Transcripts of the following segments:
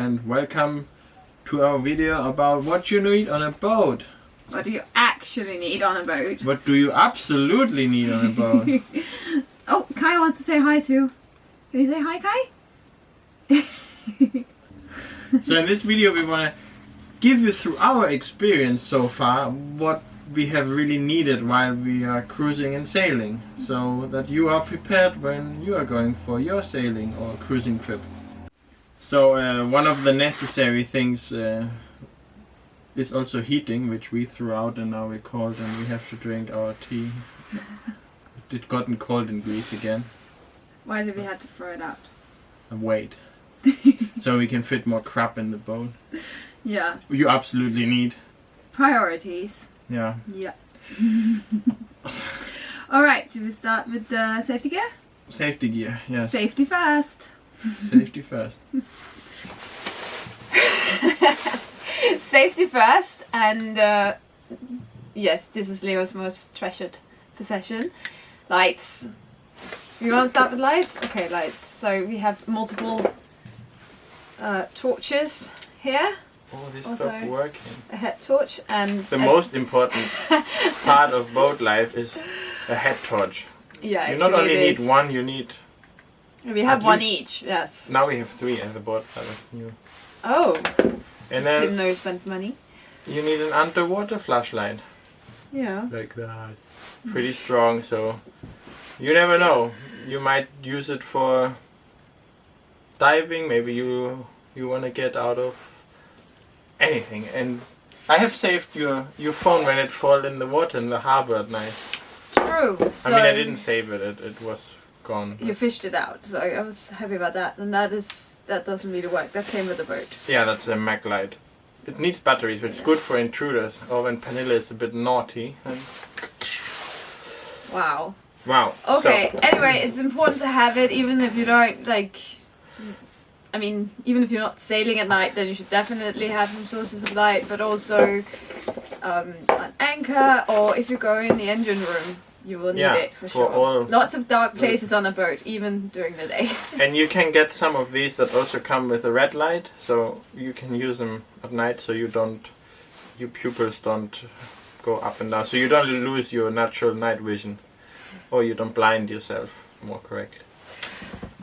and welcome to our video about what you need on a boat. What do you actually need on a boat? What do you absolutely need on a boat? Oh, Kai wants to say hi too. Can you say hi, Kai? So in this video we want to give you through our experience so far what we have really needed while we are cruising and sailing, so that you are prepared when you are going for your sailing or cruising trip. So one of the necessary things is also heating, which we threw out and now we're cold and we have to drink our tea. It gotten cold in Greece again. Why did we have to throw it out? And wait. So we can fit more crap in the boat. Yeah. You absolutely need. Priorities. Yeah. Yeah. Alright, should we start with the safety gear? Safety gear, yes. Safety first. Safety first. Safety first, and yes, this is Leo's most treasured possession. Lights. You want to start with lights? Okay, lights. So we have multiple torches here. Oh, this Also, stopped working. A head torch and The most important part of boat life is a head torch. yeah, You not only it need is. one, you need... We have at one least- each. Yes. Now we have 3 in the boat, that's new. Oh, And didn't then know you spent money. you need an underwater flashlight. Yeah. Like that. Pretty strong, so you never know. You might use it for diving, maybe you want to get out of anything. And I have saved your phone when it fall in the water in the harbor at night. True. So I mean, I didn't save it, it was gone. you fished it out, so I was happy about that. And that doesn't really work. That came with the boat. Yeah, that's a Mac light. It needs batteries, but it's good for intruders, or when Pernilla is a bit naughty. And Wow. wow. Okay, So, anyway, it's important to have it even if you don't, like... I mean, even if you're not sailing at night, then you should definitely have some sources of light, but also an anchor, or if you go in the engine room, you will need Yeah, it for for sure. all- Lots of dark places on a boat, even during the day. and you can get some of these that also come with a red light, so you can use them at night, so your pupils don't go up and down, so you don't lose your natural night vision, or you don't blind yourself, more correctly.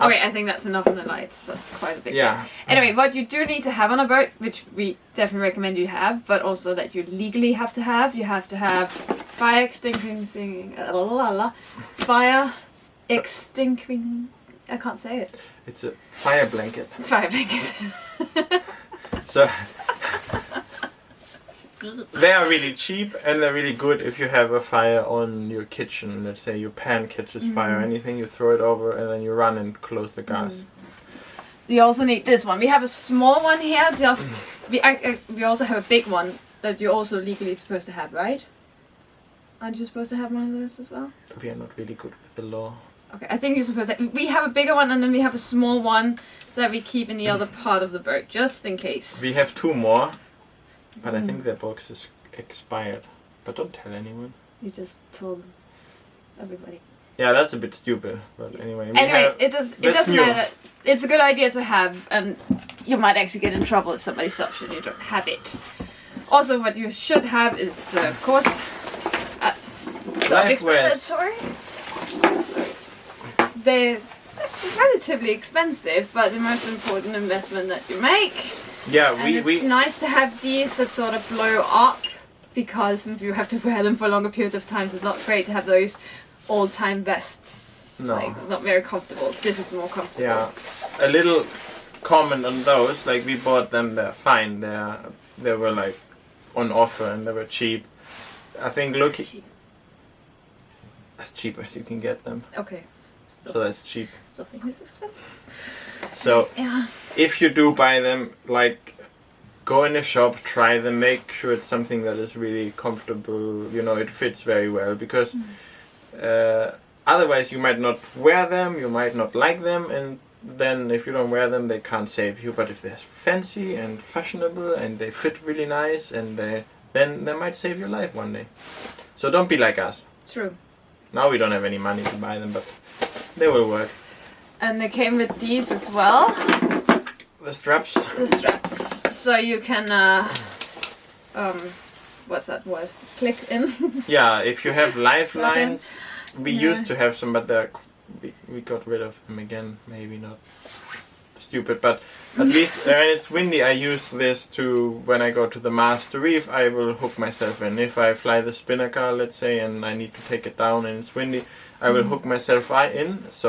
Okay, I think that's enough on the lights. That's quite a big Yeah. thing. Anyway, what you do need to have on a boat, which we definitely recommend you have, but also that you legally have to have, you have to have fire extinguishing... fire extinguishing... I can't say it. It's a fire blanket. Fire blanket. So they are really cheap and they're really good if you have a fire on your kitchen. Let's say your pan catches fire or anything, you throw it over and then you run and close the gas. You also need this one. We have a small one here, just... we also have a big one that you're also legally supposed to have, right? Aren't you supposed to have one of those as well? We are not really good with the law. Okay, I think you're supposed to... We have a bigger one and then we have a small one that we keep in the other part of the boat, just in case. We have 2 more, but I think their box is expired. But don't tell anyone. You just told everybody. Yeah, that's a bit stupid, but anyway. Anyway, it doesn't that's new. matter. It's a good idea to have, and you might actually get in trouble if somebody stops you and you don't have it. Also, what you should have is, of course, that's self-explanatory. They're relatively expensive, but the most important investment that you make. Yeah, And it's nice to have these that sort of blow up, because if you have to wear them for a longer period of time, it's not great to have those old-time vests. No. Like, it's not very comfortable. This is more comfortable. Yeah, a little comment on those. Like we bought them, they're fine. They were like on offer and they were cheap. I think Cheap. as cheap as you can get them. Okay. So that's cheap. Something is expensive. So Yeah. if you do buy them, like go in a shop, try them, make sure it's something that is really comfortable. You know, it fits very well, because otherwise you might not wear them, you might not like them, and then if you don't wear them, they can't save you. But if they're fancy and fashionable and they fit really nice, and then they might save your life one day. So don't be like us. True. Now we don't have any money to buy them, but they will work. And they came with these as well. The straps. The straps, so you can what's that word? Click in. Yeah, if you have lifelines, we Yeah. used to have some, but we got rid of them again. Maybe not stupid, but at least when it's windy, I use this to, when I go to the mast to reef, I will hook myself in. If I fly the spinnaker, let's say, and I need to take it down and it's windy, I will hook myself in, so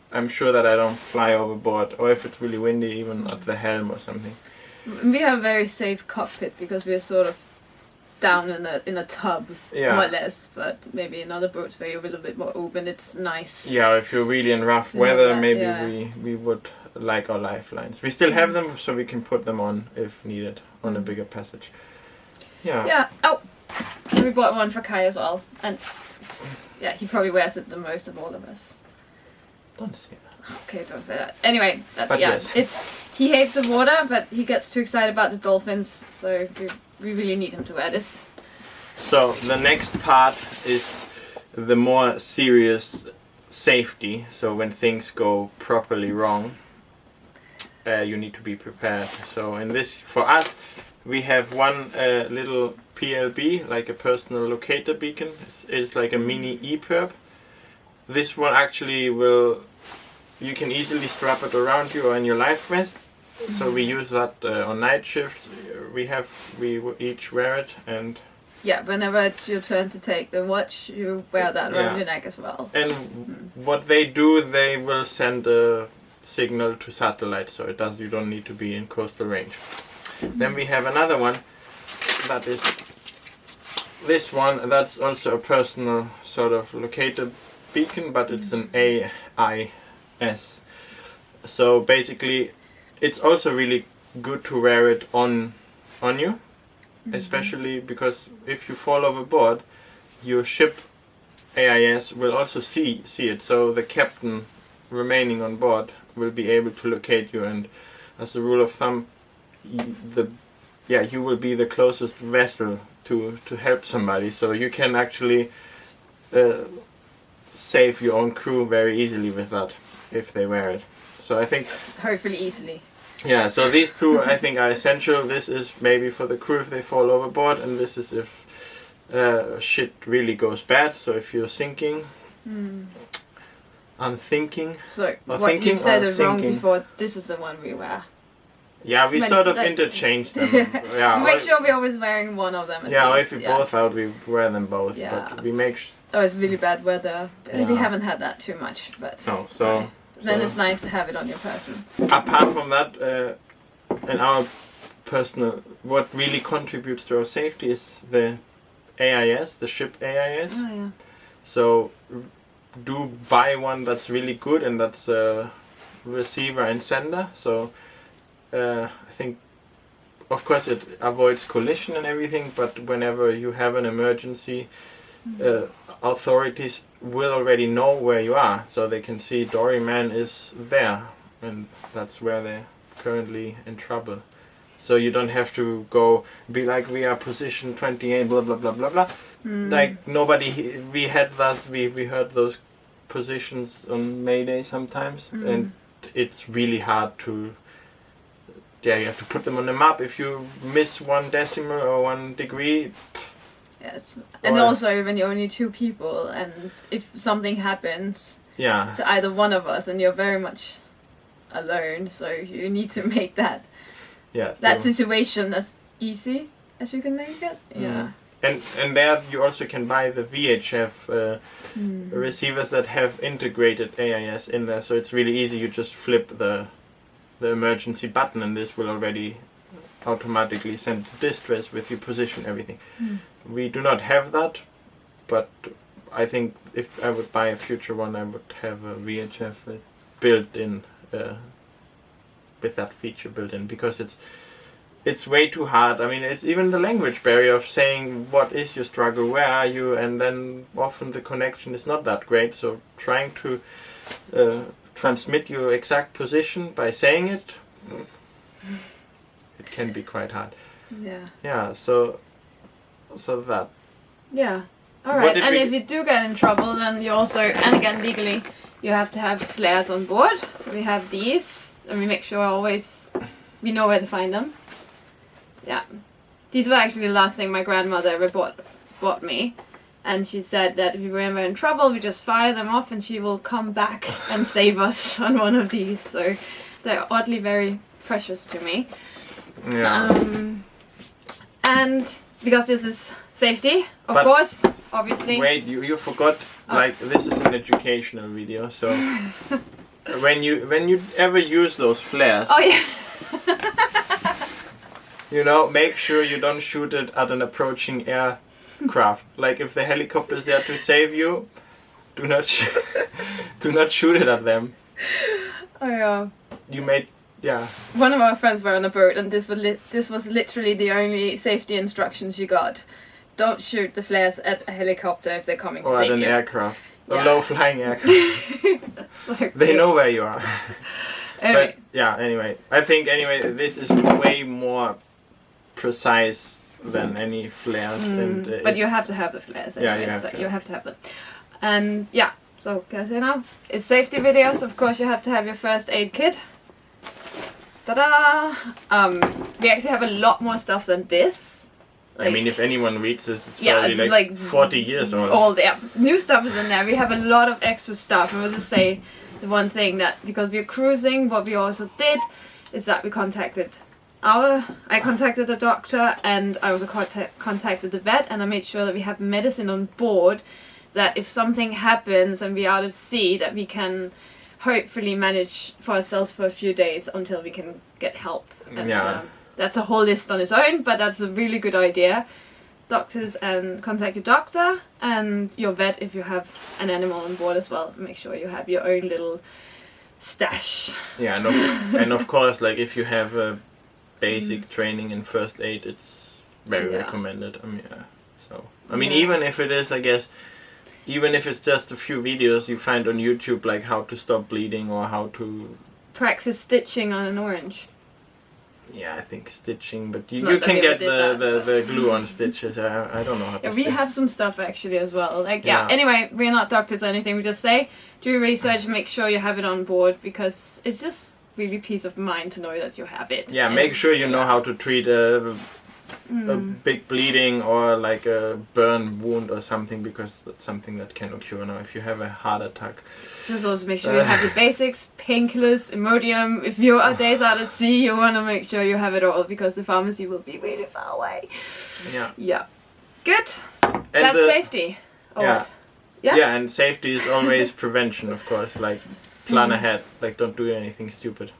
I'm sure that I don't fly overboard, or if it's really windy, even at the helm or something. We have a very safe cockpit because we're sort of down in a tub, Yeah. more or less. But maybe in other boats where you're a little bit more open, it's nice. Yeah, if you're really in rough To have weather, that, maybe yeah. we would like our lifelines. We still have them, so we can put them on if needed on a bigger passage. Yeah. Yeah. Oh, and we bought one for Kai as well, and yeah, he probably wears it the most of all of us. Don't say that. Okay, don't say that. Anyway, But yeah, yes. he hates the water, but he gets too excited about the dolphins, so we really need him to wear this. So the next part is the more serious safety. So when things go properly wrong, you need to be prepared. So in this, for us, we have one little PLB, like a personal locator beacon. It's like a mini EPIRB. This one actually you can easily strap it around you or in your life vest. So we use that on night shifts. We each wear it, and Yeah, whenever it's your turn to take the watch, you wear that around your neck as well. And what they do, they will send a signal to satellite, so you don't need to be in coastal range. Then we have another one, that is this one. That's also a personal sort of locator beacon, but it's an AIS. So basically, it's also really good to wear it on you. Especially because if you fall overboard, your ship AIS will also see it. So the captain remaining on board will be able to locate you. And as a rule of thumb, you will be the closest vessel to help somebody. So you can actually save your own crew very easily with that if they wear it. So I think Hopefully easily. yeah, so these two I think are essential. This is maybe for the crew if they fall overboard, and this is if shit really goes bad. So if you're sinking, I'm thinking. So Or what thinking you said or it wrong sinking. before, this is the one we wear. Yeah, we When- sort of like- interchange them. Yeah, We make sure we're always wearing one of them at yeah, or least, if we yes. both out, we wear them both. Yeah. But we make Oh, it's really bad weather. We Yeah. haven't had that too much, but no. So then so- it's nice to have it on your person. apart from that, in our personal, what really contributes to our safety is the AIS, the ship AIS. Oh yeah. So do buy one that's really good, and that's a receiver and sender. So I think, of course, it avoids collision and everything, but whenever you have an emergency, authorities will already know where you are, so they can see Doryman is there, and that's where they're currently in trouble. So you don't have to go be like, we are position 28, blah blah blah blah blah. Like nobody, we had that, we heard those positions on Mayday sometimes, and it's really hard to. Yeah, you have to put them on the map. If you miss 1 decimal or 1 degree. Yes. And Or- also when you're only 2 people, and if something happens Yeah. to either one of us, and you're very much alone, so you need to make that Yeah. situation as easy as you can make it. Yeah. And there you also can buy the VHF receivers that have integrated AIS in there, so it's really easy. You just flip the emergency button, and this will already automatically send distress with your position, everything. We do not have that, but I think if I would buy a future one, I would have a VHF built in with that feature built in, because it's way too hard. I mean, it's even the language barrier of saying what is your struggle, where are you, and then often the connection is not that great. So trying to transmit your exact position by saying it, it can be quite hard. Yeah. Yeah. So that. Yeah. All What right. did And we- if you do get in trouble, then you also, and again legally, you have to have flares on board. So we have these. and we make sure always we know where to find them. Yeah, these were actually the last thing my grandmother ever bought me, and she said that if we were ever in trouble, we just fire them off, and she will come back and save us on one of these. So they're oddly very precious to me. Yeah. And because this is safety, of But course, obviously. Wait, you forgot. Like this is an educational video, so when you ever use those flares, Oh yeah. you know, make sure you don't shoot it at an approaching aircraft. Like if the helicopter is there to save you, do not shoot it at them. Oh yeah. You made. Yeah. One of our friends were on a boat, and this was literally the only safety instructions you got. Don't shoot the flares at a helicopter if they're coming to Or at save an you. aircraft. Yeah. A low-flying aircraft. That's so They great. know where you are. Anyway, But yeah, anyway. I think this is way more precise than any flares. And, but you have to have the flares anyway, Yeah, so you have to have them. And yeah, so can I say now? It's safety videos, of course you have to have your first aid kit. Ta-da! We actually have a lot more stuff than this. I mean, if anyone reads this, it's yeah, probably it's like, like 40 years old. All the new stuff is in there. We have a lot of extra stuff. And we'll just say the one thing that because we're cruising, what we also did is that we I contacted a doctor, and I also contacted the vet, and I made sure that we have medicine on board, that if something happens and we're out of sea, that we can hopefully manage for ourselves for a few days until we can get help. And that's a whole list on its own, but that's a really good idea. Doctors, and contact your doctor and your vet if you have an animal on board as well. Make sure you have your own little stash. Yeah, and of course, like if you have a basic training in first aid, it's very recommended. I mean, so I mean, even if it is, I guess, even if it's just a few videos you find on YouTube, like how to stop bleeding or how to practice stitching on an orange. Yeah, I think stitching, but you can get the glue on stitches. I don't know how to we stitch. have some stuff actually as well. Like anyway, we're not doctors or anything. We just say do research and make sure you have it on board, because it's just really peace of mind to know that you have it. Yeah, make sure you know how to treat a big bleeding or like a burn wound or something, because that's something that can occur now if you have a heart attack. Just also make sure you have the basics, painkillers, Imodium. If you are days out at sea, you want to make sure you have it all, because the pharmacy will be really far away. Yeah. Yeah. Good. And that's safety. Yeah, and safety is always prevention, of course. Like, plan ahead. Like, don't do anything stupid.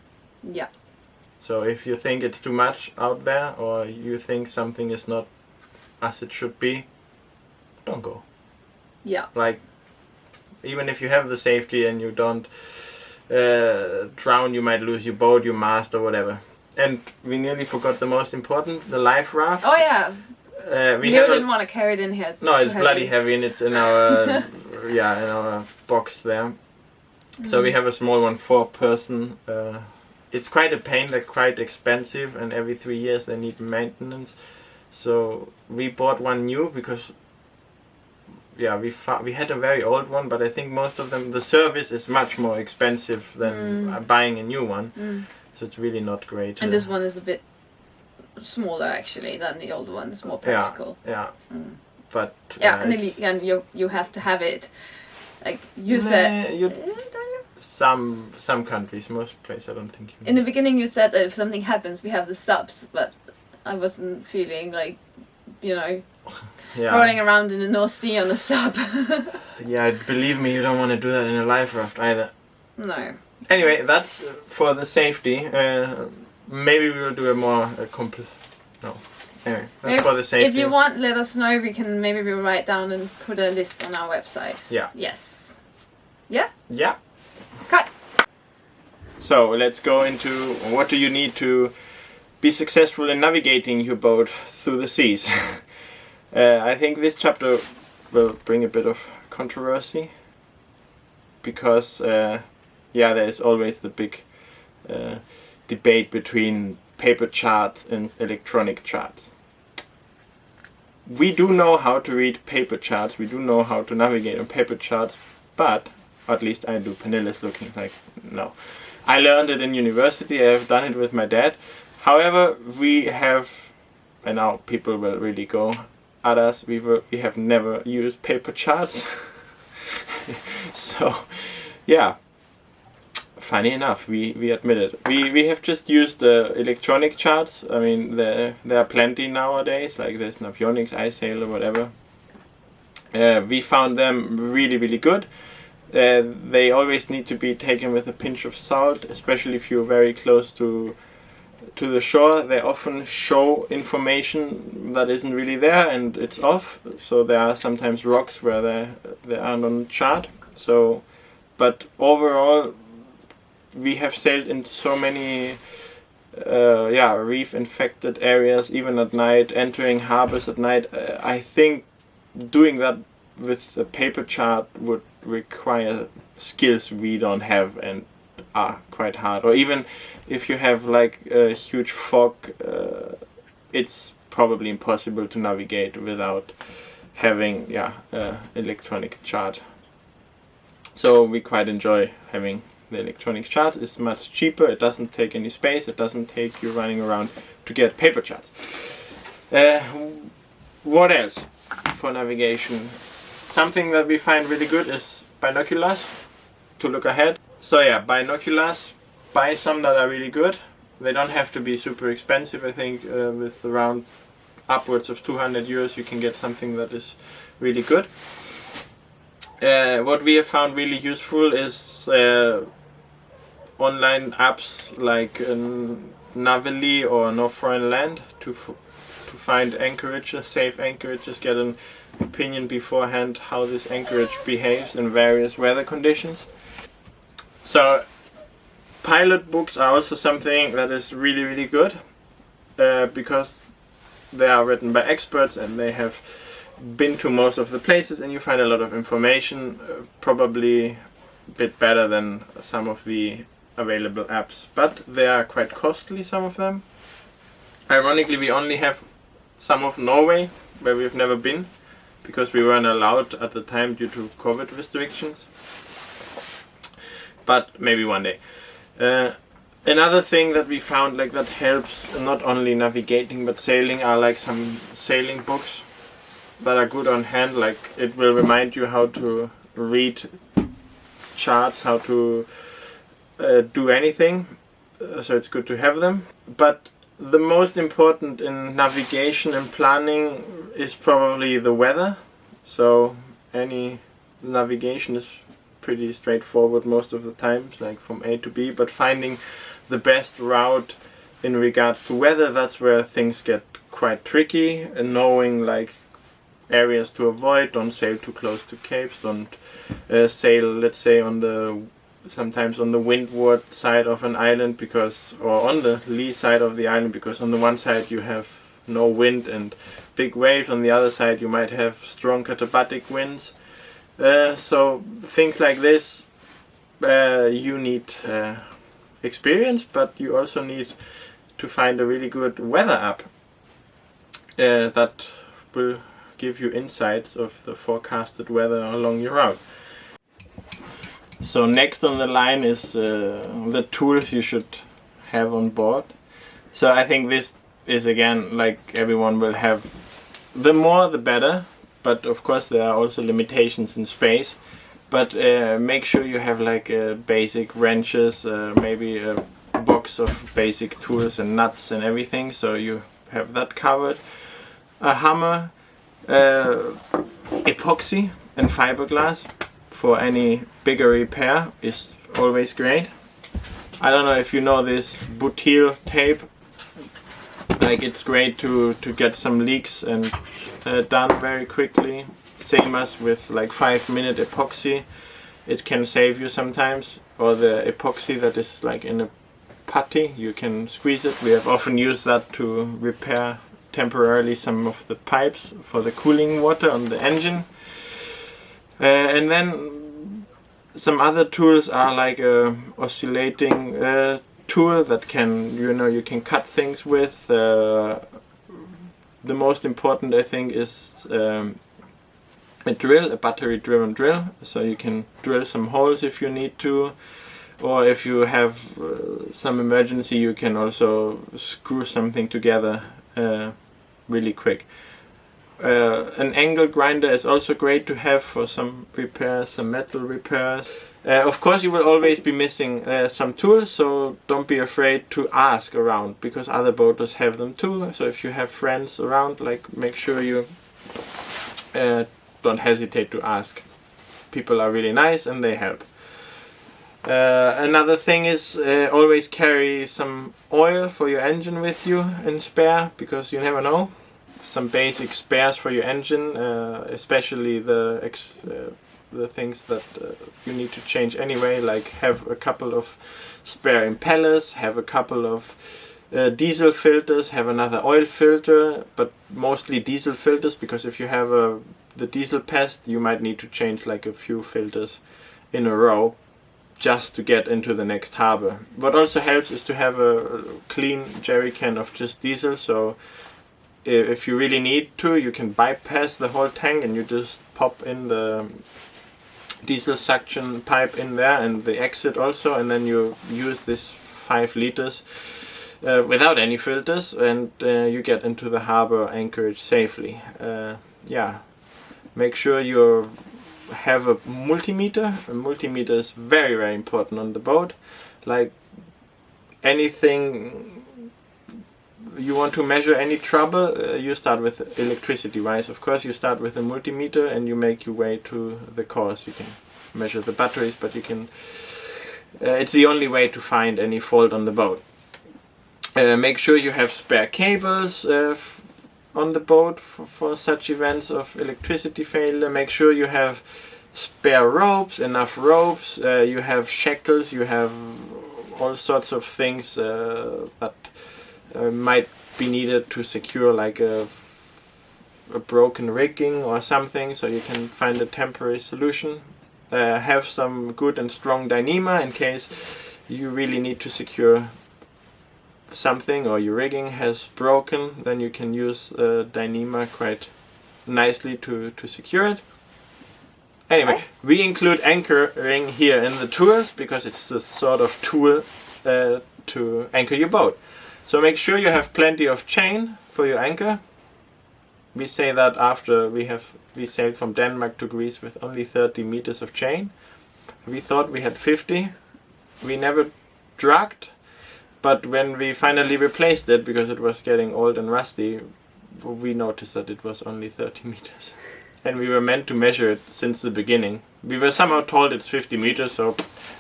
Yeah. So if you think it's too much out there, or you think something is not as it should be, don't go. Yeah. Like, even if you have the safety and you don't drown, you might lose your boat, your mast, or whatever. And we nearly forgot the most important, the life raft. Oh yeah. We didn't want to carry it in here. No, it's bloody heavy, and it's in our in our box there. So we have a small one, 4-person. It's quite a pain. They're quite expensive, and every 3 years they need maintenance. So we bought one new because we had a very old one, but I think most of them, the service is much more expensive than buying a new one. So it's really not great. And this one is a bit smaller actually than the old one. It's more practical. Yeah. But and you have to have it. Like you said. Don't you? Some countries, most places I don't think you. In the beginning you said that if something happens we have the subs, but I wasn't feeling like, rolling around in the North Sea on a sub. Yeah, believe me, you don't want to do that in a life raft either. No. Anyway, that's for the safety. Maybe we will do a more No. Anyway, that's for the safety. If you want, let us know. We can maybe write down and put a list on our website. Yeah. Yes. Yeah? Yeah. Cut. So let's go into what do you need to be successful in navigating your boat through the seas. I think this chapter will bring a bit of controversy because there is always the big debate between paper chart and electronic charts. We do know how to read paper charts, we do know how to navigate on paper charts, but at least I do. Pernilla's looking like no. I learned it in university. I have done it with my dad. However, we have, and now people will really go at us. We have never used paper charts. So, yeah. Funny enough, we admit it. We have just used electronic charts. I mean, there are plenty nowadays. Like there's Navionics, iSail, or whatever. We found them really good. They always need to be taken with a pinch of salt, especially if you're very close to the shore. They often show information that isn't really there and it's off. So there are sometimes rocks where they aren't on the chart. So, but overall, we have sailed in so many reef infected areas, even at night, entering harbors at night. I think doing that with a paper chart would require skills we don't have and are quite hard. Or even if you have like a huge fog, it's probably impossible to navigate without having electronic chart. So we quite enjoy having the electronic chart. It's much cheaper, it doesn't take any space, it doesn't take you running around to get paper charts. What else for navigation? Something that we find really good is binoculars to look ahead. So yeah, binoculars, buy some that are really good. They don't have to be super expensive. I think with around upwards of 200 euros you can get something that is really good. What we have found really useful is online apps like Navily or No Foreign Land to find anchorages, safe anchorages, get an opinion beforehand how this anchorage behaves in various weather conditions. So pilot books are also something that is really good because they are written by experts and they have been to most of the places, and you find a lot of information, probably a bit better than some of the available apps, but they are quite costly, some of them. Ironically, we only have some of Norway where we've never been because we weren't allowed at the time due to COVID restrictions, but maybe one day. Another thing that we found like that helps not only navigating but sailing are like some sailing books that are good on hand. Like it will remind you how to read charts, how to do anything, so it's good to have them. But the most important in navigation and planning is probably the weather. So any navigation is pretty straightforward most of the times, like from A to B, but finding the best route in regards to weather, that's where things get quite tricky. And knowing like areas to avoid, don't sail too close to capes, don't sail, let's say, sometimes on the windward side of an island or on the lee side of the island, because on the one side you have no wind and big waves, on the other side you might have strong katabatic winds. So things like this, you need experience, but you also need to find a really good weather app that will give you insights of the forecasted weather along your route. So next on the line is the tools you should have on board. So I think this is again like everyone will have, the more the better, but of course there are also limitations in space. But make sure you have like basic wrenches, maybe a box of basic tools and nuts and everything, so you have that covered. A hammer, epoxy and fiberglass for any bigger repair is always great. I don't know if you know this butyl tape, like it's great to get some leaks and done very quickly. Same as with like 5-minute epoxy, it can save you sometimes. Or the epoxy that is like in a putty, you can squeeze it. We have often used that to repair temporarily some of the pipes for the cooling water on the engine. And then some other tools are like a oscillating tool that can, you can cut things with. The most important I think is a drill, a battery-driven drill, so you can drill some holes if you need to, or if you have some emergency, you can also screw something together really quick. An angle grinder is also great to have for some repairs, some metal repairs. Of course, you will always be missing some tools, so don't be afraid to ask around, because other boaters have them too. So if you have friends around, like, make sure you don't hesitate to ask. People are really nice and they help. Another thing is always carry some oil for your engine with you in spare, because you never know. Some basic spares for your engine, especially the things that you need to change anyway, like have a couple of spare impellers, have a couple of diesel filters, have another oil filter, but mostly diesel filters, because if you have the diesel pest, you might need to change like a few filters in a row just to get into the next harbor. What also helps is to have a clean jerry can of just diesel, so if you really need to, you can bypass the whole tank and you just pop in the diesel suction pipe in there and the exit also, and then you use this 5 liters without any filters, and you get into the harbor anchorage safely. Yeah, make sure you have a multimeter. A multimeter is very, very important on the boat. Like anything you want to measure any trouble, you start with electricity wise. Of course, you start with a multimeter and you make your way to the cores. You can measure the batteries, but you can it's the only way to find any fault on the boat. Make sure you have spare cables on the boat for such events of electricity failure. Make sure you have spare ropes, enough ropes, you have shackles, you have all sorts of things that might be needed to secure like a broken rigging or something, so you can find a temporary solution. Have some good and strong dynama in case you really need to secure something or your rigging has broken, then you can use dynama quite nicely to secure it. Anyway, we include anchoring here in the tours because it's the sort of tool to anchor your boat. So make sure you have plenty of chain for your anchor. We say that after we sailed from Denmark to Greece with only 30 meters of chain. We thought we had 50. We never dragged, but when we finally replaced it, because it was getting old and rusty, we noticed that it was only 30 meters. And we were meant to measure it since the beginning. We were somehow told it's 50 meters, so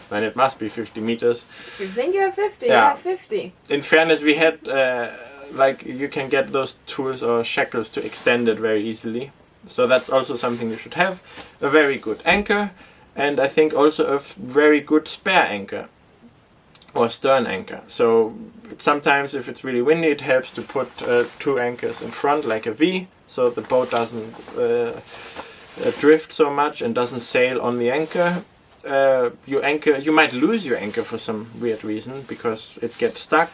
then it must be 50 meters. If you think you have 50, yeah. You have 50. In fairness, we had, like, you can get those tools or shackles to extend it very easily. So that's also something you should have. A very good anchor, and I think also a very good spare anchor or stern anchor. So sometimes if it's really windy, it helps to put 2 anchors in front like a V, so the boat doesn't drift so much and doesn't sail on the anchor. You might lose your anchor for some weird reason because it gets stuck.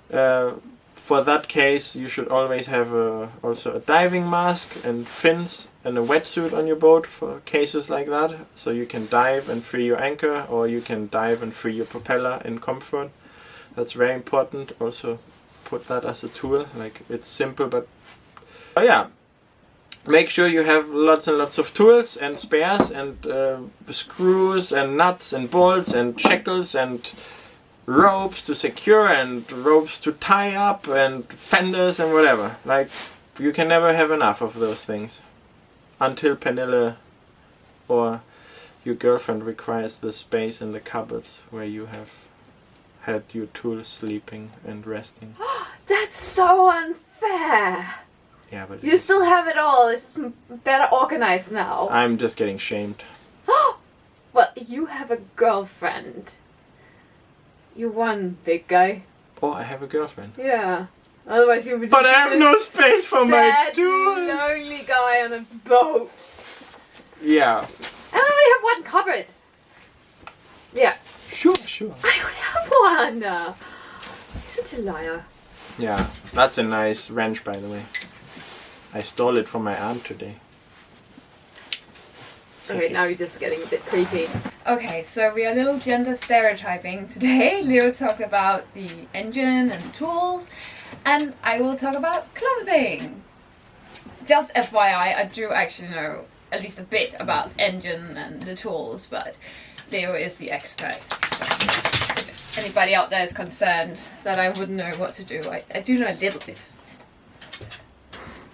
For that case, you should always have also a diving mask and fins and a wetsuit on your boat for cases like that. So you can dive and free your anchor, or you can dive and free your propeller in comfort. That's very important. Also put that as a tool. Like, it's simple, but yeah. Make sure you have lots and lots of tools and spares and screws and nuts and bolts and shackles and ropes to secure and ropes to tie up and fenders and whatever. Like, you can never have enough of those things until Pernille or your girlfriend requires the space in the cupboards where you have had your tools sleeping and resting. That's so unfair. Yeah, but you still have it all. It's better organized now. I'm just getting shamed. Well, you have a girlfriend. You won, big guy. Oh, I have a girlfriend. Yeah. Otherwise you would. But I have no space for my tools. Lonely guy on a boat. Yeah. I only have one cupboard. Yeah. Sure. I only have one. You're such a liar. Yeah, that's a nice wrench, by the way. I stole it from my aunt today. Okay, now you're just getting a bit creepy. Okay, so we are a little gender stereotyping today. Leo talked about the engine and tools, and I will talk about clothing. Just FYI, I do actually know at least a bit about engine and the tools, but Leo is the expert. So if anybody out there is concerned that I wouldn't know what to do, I do know a little bit.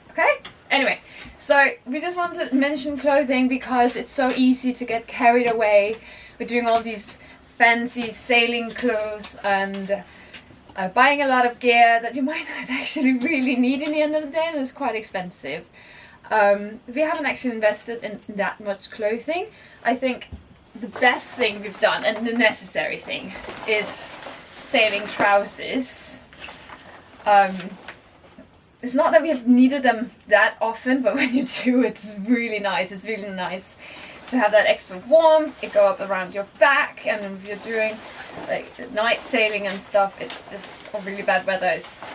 Okay? Anyway, so we just wanted to mention clothing because it's so easy to get carried away with doing all these fancy sailing clothes and buying a lot of gear that you might not actually really need in the end of the day, and it's quite expensive. We haven't actually invested in that much clothing. I think the best thing we've done, and the necessary thing, is sailing trousers. It's not that we have needed them that often, but when you do, it's really nice. It's really nice to have that extra warmth. It go up around your back, and if you're doing like night sailing and stuff, it's just really bad weather. It's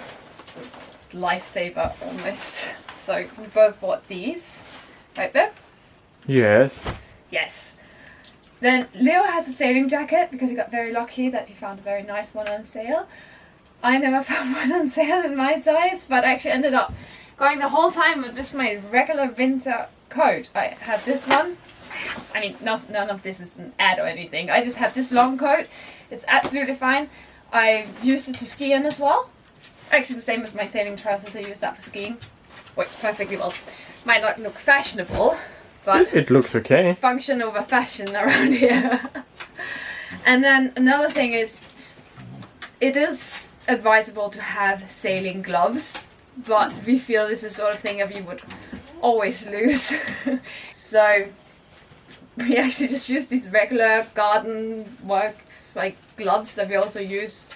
a lifesaver almost. So we both bought these, right, Beb? Yes. Yes. Then Leo has a sailing jacket because he got very lucky that he found a very nice one on sale. I never found one on sale in my size, but actually ended up going the whole time with just my regular winter coat. I have this one. I mean, none of this is an ad or anything. I just have this long coat. It's absolutely fine. I used it to ski in as well. Actually the same as my sailing trousers. I use that for skiing. Works perfectly well. Might not look fashionable, but it looks okay. Function over fashion around here. And then another thing is, it is advisable to have sailing gloves, but we feel this is the sort of thing that we would always lose. So we actually just use these regular garden work like gloves that we also use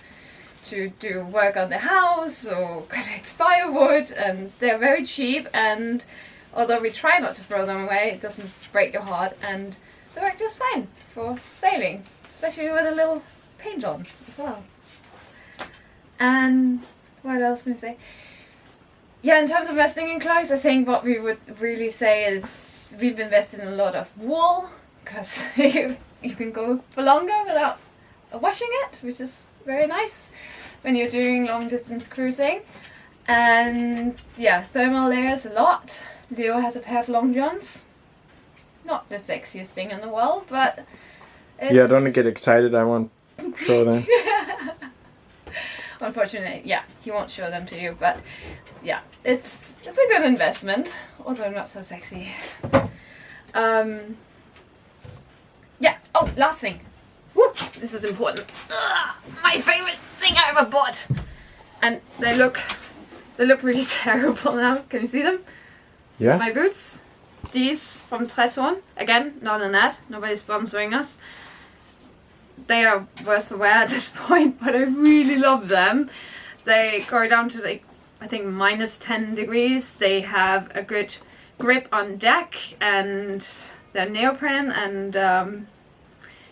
to do work on the house or collect firewood, and they're very cheap, and although we try not to throw them away, it doesn't break your heart, and they work just fine for sailing, especially with a little paint on as well. And what else can I say? Yeah, in terms of investing in clothes, I think what we would really say is we've invested in a lot of wool, because you can go for longer without washing it, which is very nice when you're doing long distance cruising. And yeah, thermal layers a lot. Leo has a pair of long johns. Not the sexiest thing in the world, but it's... Yeah, don't get excited, I won't show them. Unfortunately, yeah, he won't show them to you, but yeah, it's a good investment, although not so sexy. Yeah, oh, last thing. Woo, this is important. Ugh, my favorite thing I ever bought. And they look really terrible now. Can you see them? Yeah. My boots. These from Tresson. Again, not an ad. Nobody's sponsoring us. They are worse for wear at this point, but I really love them. They go down to like, I think -10 degrees. They have a good grip on deck, and they're neoprene, and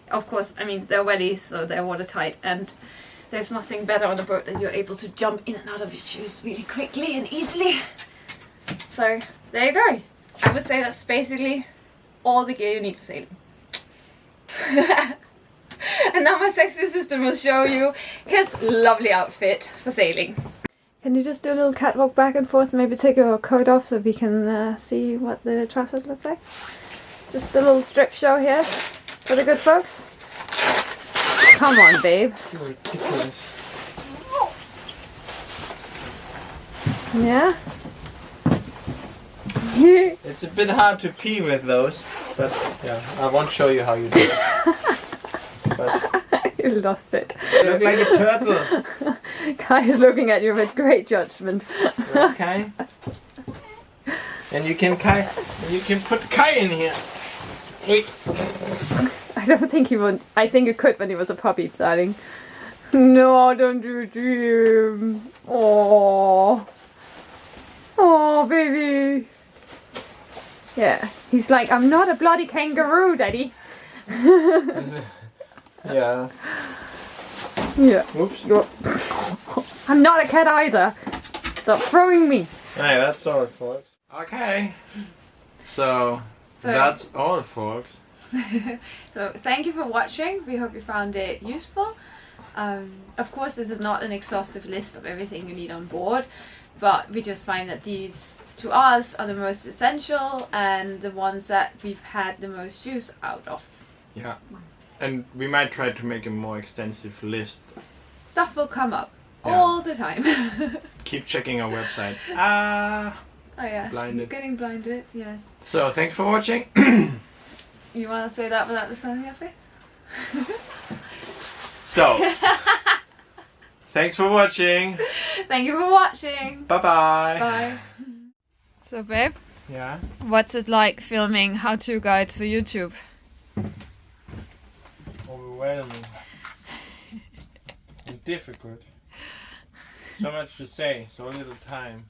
of course, I mean, they're wellies, so they're watertight, and there's nothing better on a boat that you're able to jump in and out of your shoes really quickly and easily. So there you go. I would say that's basically all the gear you need for sailing. And now my sexy assistant will show you his lovely outfit for sailing. Can you just do a little catwalk back and forth and maybe take your coat off so we can see what the trousers look like? Just a little strip show here for the good folks. Come on, babe. You're ridiculous. Yeah? It's a bit hard to pee with those, but yeah, I won't show you how you do it. But you lost it. you look like a turtle. Kai is looking at you with great judgment. Okay. And you can put Kai in here. Wait. I don't think he would. I think you could when he was a puppy, darling. No, don't do it to him. Oh. Oh, baby. Yeah. He's like, I'm not a bloody kangaroo, Daddy. Yeah. Yeah. Oops. I'm not a cat either. Stop throwing me. Hey, that's all it folks. Okay. So So that's all, folks. So thank you for watching. We hope you found it useful. Of course, this is not an exhaustive list of everything you need on board, but we just find that these, to us, are the most essential and the ones that we've had the most use out of. Yeah, and we might try to make a more extensive list. Stuff will come up all the time. Keep checking our website. Oh yeah, Blinded. Getting blinded, yes. So, thanks for watching. You want to say that without the sun on your face? So, thanks for watching. Thank you for watching. Bye-bye. Bye. So babe, Yeah? what's it like filming how-to guides for YouTube? Overwhelming. And difficult. So much to say, so little time.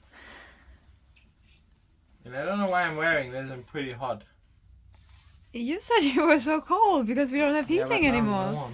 And I don't know why I'm wearing this, I'm pretty hot. You said you were so cold because we don't have heating Yeah, but now I'm anymore. warm.